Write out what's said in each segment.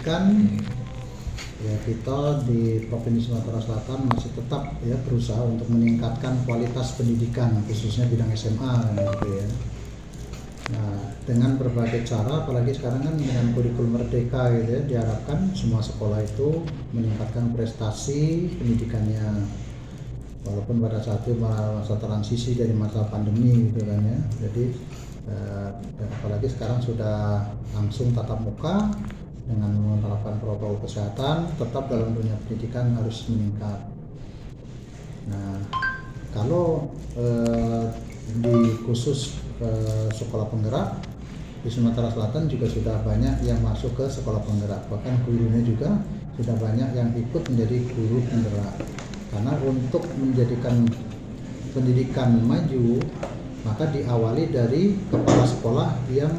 pendidikan, ya kita di Provinsi Sumatera Selatan masih tetap ya berusaha untuk meningkatkan kualitas pendidikan khususnya bidang SMA gitu ya. Nah, dengan berbagai cara, apalagi sekarang kan dengan kurikulum merdeka gitu ya, diharapkan semua sekolah itu meningkatkan prestasi pendidikannya. Walaupun pada saat itu masa transisi dari masa pandemi gitu kan ya. Jadi dan apalagi sekarang sudah langsung tatap muka dengan menerapkan protokol kesehatan, tetap dalam dunia pendidikan harus meningkat. Nah, kalau di khusus sekolah penggerak di Sumatera Selatan juga sudah banyak yang masuk ke sekolah penggerak, bahkan gurunya juga sudah banyak yang ikut menjadi guru penggerak. Karena untuk menjadikan pendidikan maju, maka diawali dari kepala sekolah yang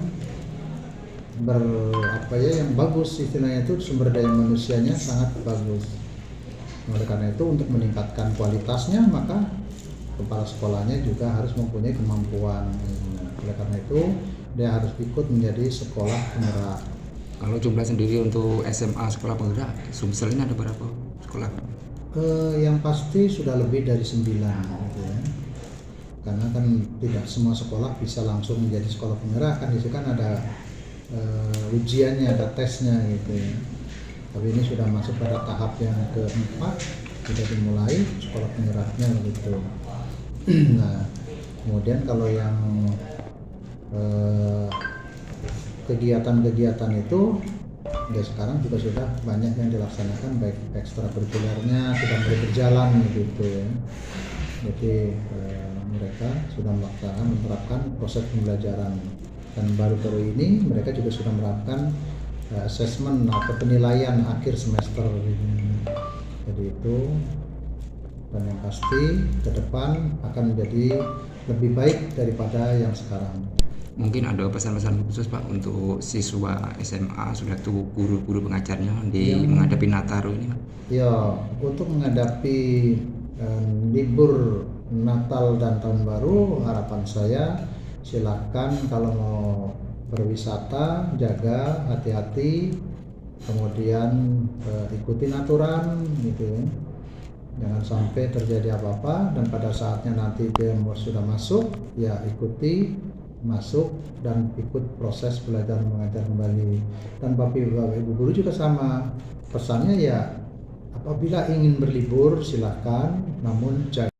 yang bagus, istilahnya itu sumber daya manusianya sangat bagus. Oleh karena itu untuk meningkatkan kualitasnya maka kepala sekolahnya juga harus mempunyai kemampuan. Oleh karena itu dia harus ikut menjadi sekolah penggerak. Kalau jumlah sendiri untuk SMA sekolah penggerak Sumsel ini ada berapa sekolah? Yang pasti sudah lebih dari 9 gitu ya. Karena kan tidak semua sekolah bisa langsung menjadi sekolah penggerak, kan di situ kan ada ujiannya, ada tesnya gitu ya. Tapi ini sudah masuk pada tahap yang keempat, sudah dimulai sekolah penggeraknya gitu. Nah, kemudian kalau yang kegiatan-kegiatan itu ya sekarang juga sudah banyak yang dilaksanakan, baik ekstrakurikulernya sudah mulai berjalan gitu ya. Jadi mereka sudah menerapkan proses pembelajaran, dan baru-baru ini mereka juga sudah menerapkan asesmen atau penilaian akhir semester ini. Jadi itu, dan yang pasti ke depan akan menjadi lebih baik daripada yang sekarang. Mungkin ada pesan-pesan khusus Pak untuk siswa SMA sudah tuh guru-guru pengajarnya menghadapi Nataru ini Pak? Ya, untuk menghadapi libur Natal dan Tahun Baru, harapan saya silakan kalau mau berwisata jaga hati-hati, kemudian ikutin aturan gitu ya. Jangan sampai terjadi apa-apa, dan pada saatnya nanti dia sudah masuk ya ikuti masuk dan ikut proses belajar mengajar kembali. Dan Bapak Ibu guru juga sama, pesannya ya apabila ingin berlibur silahkan, namun jaga